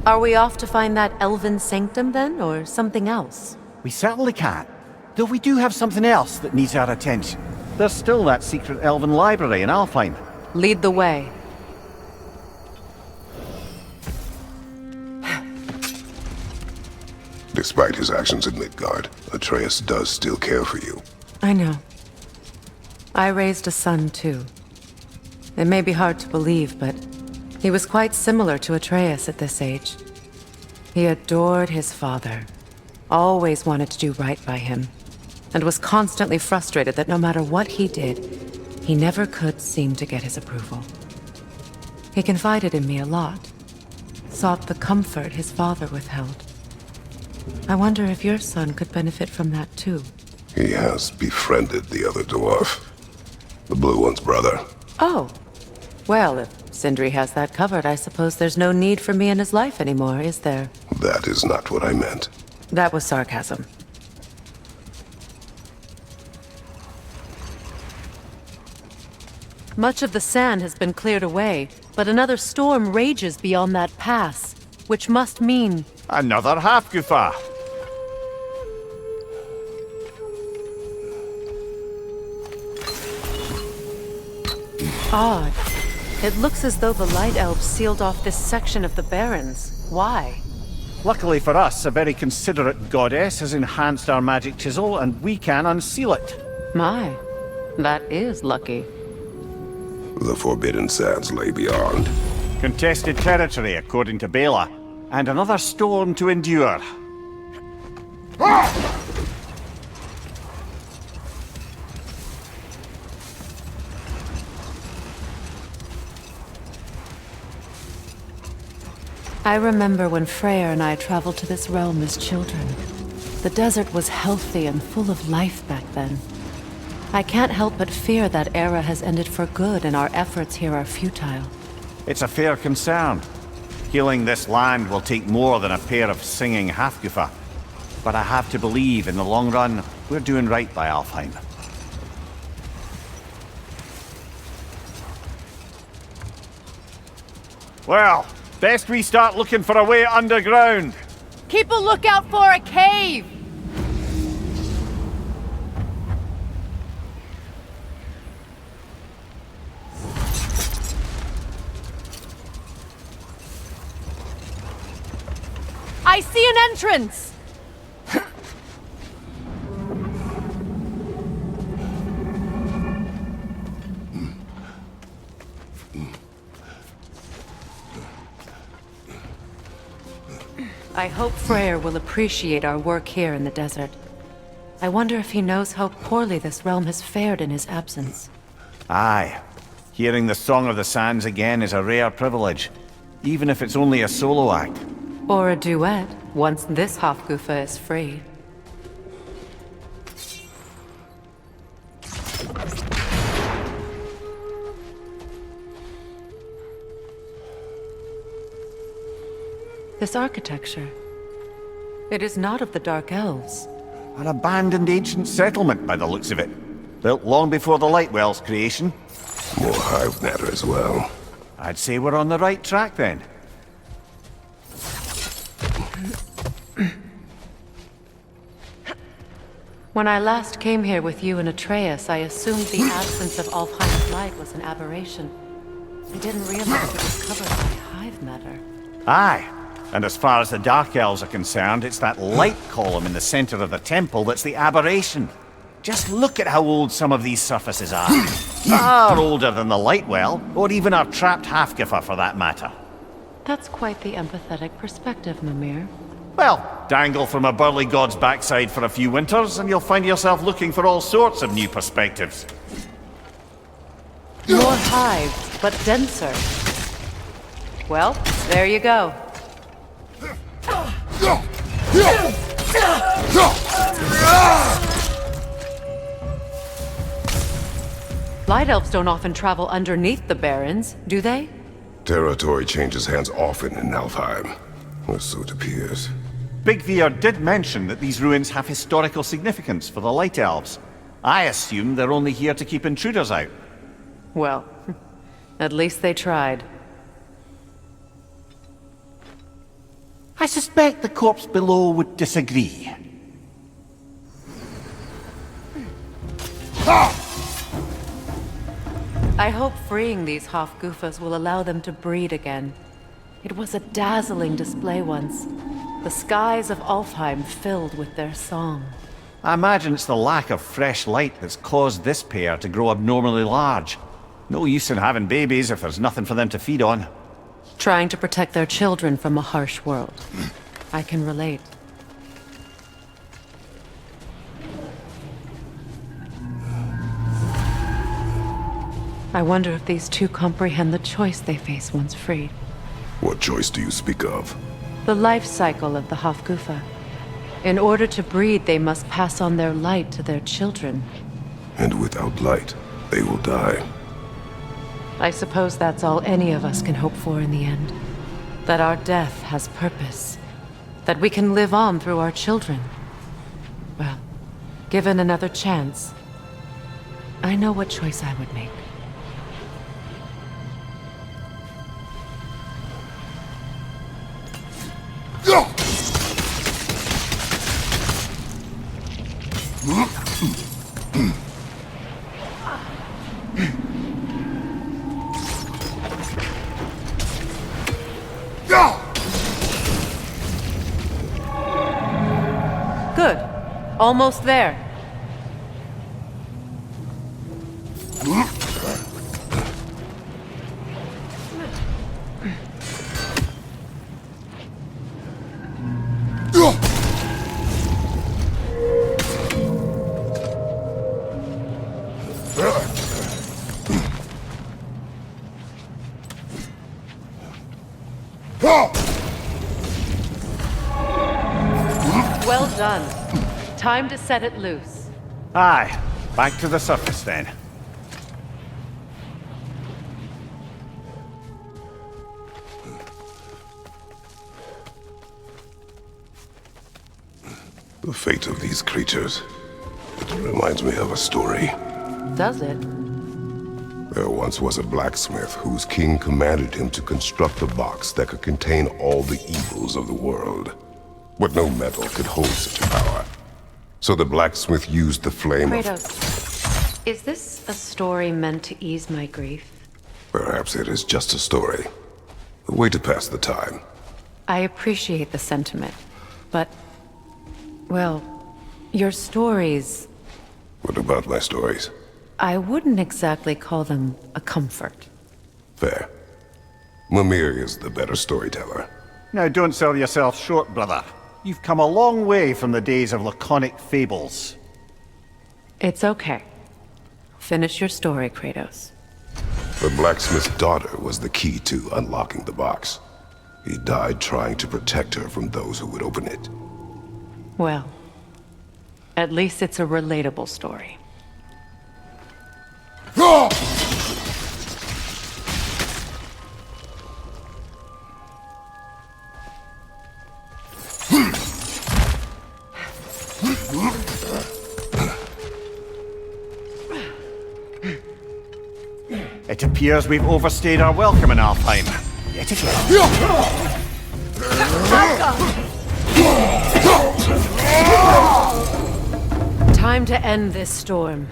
Are we off to find that elven sanctum then, or something else? We certainly can. Though we do have something else that needs our attention. There's still that secret elven library in Alfheim. Lead the way. Despite his actions in Midgard, Atreus does still care for you. I know. I raised a son too. It may be hard to believe, but he was quite similar to Atreus at this age. He adored his father, always wanted to do right by him, and was constantly frustrated that no matter what he did, he never could seem to get his approval. He confided in me a lot, sought the comfort his father withheld. I wonder if your son could benefit from that too. He has befriended the other dwarf. The blue one's brother. Oh. Well, if Sindri has that covered, I suppose there's no need for me in his life anymore, is there? That is not what I meant. That was sarcasm. Much of the sand has been cleared away, but another storm rages beyond that pass, which must mean... Another Hafgufa! Odd. It looks as though the Light Elves sealed off this section of the Barrens. Why? Luckily for us, a very considerate goddess has enhanced our magic chisel, and we can unseal it. My, that is lucky. The Forbidden Sands lay beyond. Contested territory, according to Bela, and another storm to endure. I remember when Freyr and I traveled to this realm as children. The desert was healthy and full of life back then. I can't help but fear that era has ended for good and our efforts here are futile. It's a fair concern. Healing this land will take more than a pair of singing Hafgufa. But I have to believe, in the long run, we're doing right by Alfheim. Well, best we start looking for a way underground. Keep a lookout for a cave! I see an entrance! I hope Freyr will appreciate our work here in the desert. I wonder if he knows how poorly this realm has fared in his absence. Aye. Hearing the Song of the Sands again is a rare privilege, even if it's only a solo act. Or a duet, once this Hafgufa is free. This architecture. It is not of the Dark Elves. An abandoned ancient settlement, by the looks of it. Built long before the Lightwell's creation. More hive matter as well. I'd say we're on the right track then. When I last came here with you and Atreus, I assumed the absence of Alfheim's light was an aberration. I didn't realize it was covered by hive matter. Aye. And as far as the Dark Elves are concerned, it's that light column in the center of the temple that's the aberration. Just look at how old some of these surfaces are. Far older than the Lightwell, or even our trapped Hafgufa for that matter. That's quite the empathetic perspective, Mimir. Well, dangle from a burly god's backside for a few winters, and you'll find yourself looking for all sorts of new perspectives. More hive, but denser. Well, there you go. Light Elves don't often travel underneath the Barrens, do they? Territory changes hands often in Alfheim, or so it appears. Big Veer did mention that these ruins have historical significance for the Light Elves. I assume they're only here to keep intruders out. Well, at least they tried. I suspect the corpse below would disagree. I hope freeing these Hofgufas will allow them to breed again. It was a dazzling display once. The skies of Alfheim filled with their song. I imagine it's the lack of fresh light that's caused this pair to grow abnormally large. No use in having babies if there's nothing for them to feed on. Trying to protect their children from a harsh world. I can relate. I wonder if these two comprehend the choice they face once freed. What choice do you speak of? The life cycle of the Hofgufa. In order to breed, they must pass on their light to their children. And without light, they will die. I suppose that's all any of us can hope for in the end. That our death has purpose. That we can live on through our children. Well, given another chance, I know what choice I would make. Good. Almost there. Well done. Time to set it loose. Aye, back to the surface then. The fate of these creatures. It reminds me of a story. Does it? There once was a blacksmith whose king commanded him to construct a box that could contain all the evils of the world. But no metal could hold such a power. So the blacksmith used the flame of... Kratos, is this a story meant to ease my grief? Perhaps it is just a story. A way to pass the time. I appreciate the sentiment, but... well, your stories... What about my stories? I wouldn't exactly call them a comfort. Fair. Mimir is the better storyteller. Now don't sell yourself short, brother. You've come a long way from the days of laconic fables. It's okay. Finish your story, Kratos. The blacksmith's daughter was the key to unlocking the box. He died trying to protect her from those who would open it. Well, at least it's a relatable story. It appears we've overstayed our welcome in Alfheim. Yet again. Time to end this storm.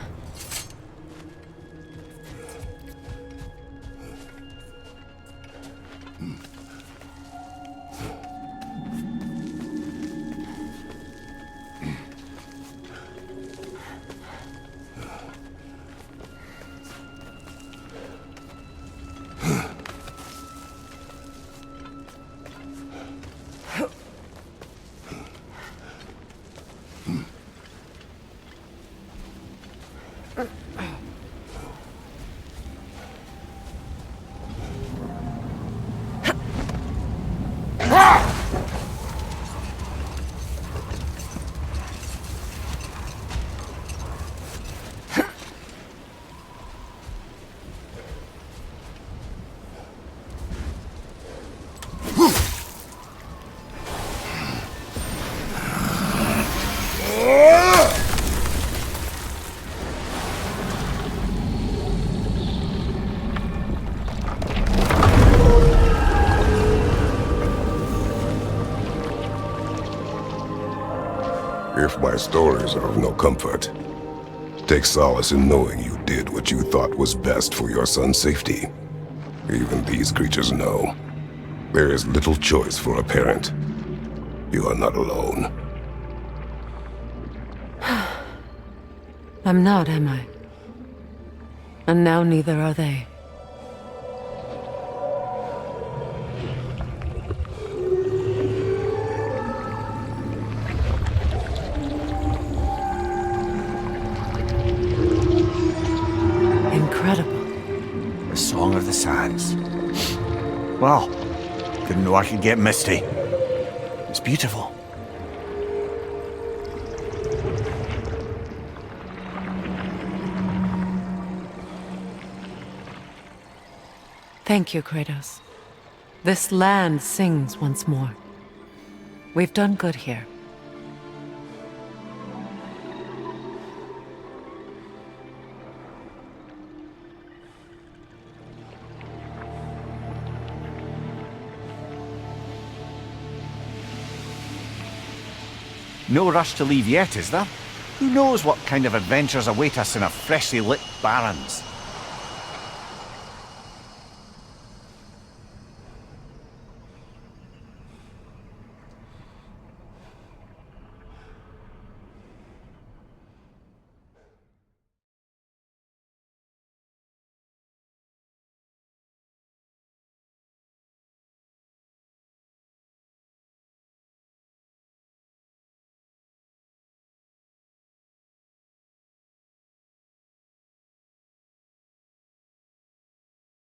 If my stories are of no comfort, take solace in knowing you did what you thought was best for your son's safety. Even these creatures know. There is little choice for a parent. You are not alone. I'm not, am I? And now neither are they. Incredible. The Song of the Sands. Well, didn't know I could get misty. It's beautiful. Thank you, Kratos. This land sings once more. We've done good here. No rush to leave yet, is there? Who knows what kind of adventures await us in our freshly lit barrens?